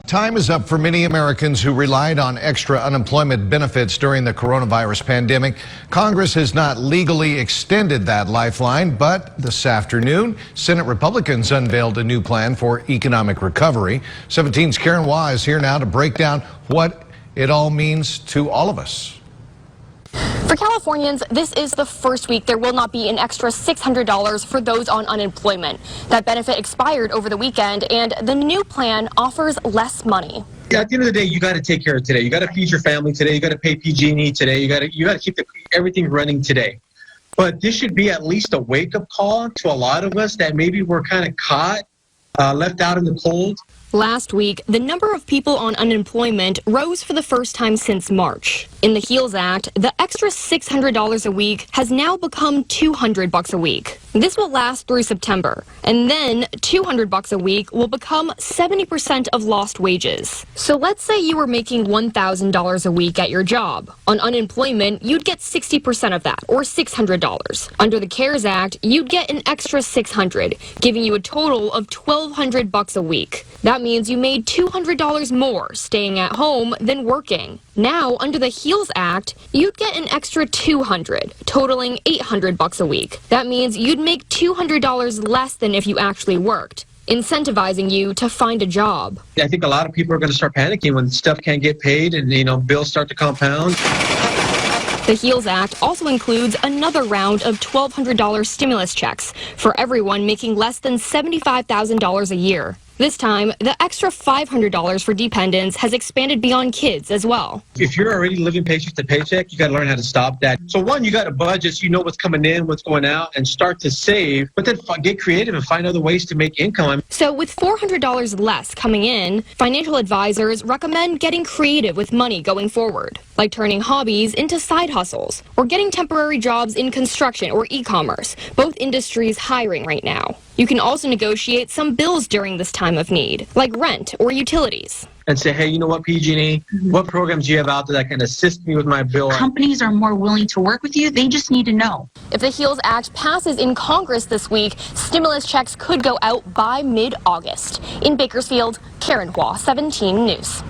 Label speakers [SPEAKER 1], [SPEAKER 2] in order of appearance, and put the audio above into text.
[SPEAKER 1] Time is up for many Americans who relied on extra unemployment benefits during the coronavirus pandemic. Congress has not legally extended that lifeline, but this afternoon, Senate Republicans unveiled a new plan for economic recovery. 17's Karen Waugh is here now to break down what it all means to all of us.
[SPEAKER 2] For Californians, this is the first week there will not be an extra $600 for those on unemployment. That benefit expired over the weekend, and the new plan offers less money.
[SPEAKER 3] Yeah, at the end of the day, you got to take care of today. You got to feed your family today. You got to pay PG&E today. You got to keep everything running today. But this should be at least a wake-up call to a lot of us that maybe we're kind of caught, left out in the cold.
[SPEAKER 2] Last week, the number of people on unemployment rose for the first time since March. In the HEALS Act, the extra $600 a week has now become $200 a week. This will last through September, and then $200 a week will become 70% of lost wages. So let's say you were making $1,000 a week at your job. On unemployment, you'd get 60% of that, or $600. Under the CARES Act, you'd get an extra $600, giving you a total of $1,200 a week. That means you made $200 more staying at home than working. Now, under the HEALS Act, you'd get an extra $200, totaling $800 a week. That means you'd make $200 less than if you actually worked, incentivizing you to find a job.
[SPEAKER 3] I think a lot of people are going to start panicking when stuff can't get paid and, bills start to compound.
[SPEAKER 2] The HEALS Act also includes another round of $1,200 stimulus checks for everyone making less than $75,000 a year. This time, the extra $500 for dependents has expanded beyond kids as well.
[SPEAKER 3] If you're already living paycheck to paycheck, you got to learn how to stop that. So one, you got to budget so you know what's coming in, what's going out, and start to save, but then get creative and find other ways to make income.
[SPEAKER 2] So with $400 less coming in, financial advisors recommend getting creative with money going forward, like turning hobbies into side hustles or getting temporary jobs in construction or e-commerce, both industries hiring right now. You can also negotiate some bills during this time of need, like rent or utilities.
[SPEAKER 3] And say, hey, you know what, PG&E, what programs do you have out there that can assist me with my bill?
[SPEAKER 4] Companies are more willing to work with you. They just need to know.
[SPEAKER 2] If the HEALS Act passes in Congress this week, stimulus checks could go out by mid-August. In Bakersfield, Karen Waugh, 17 News.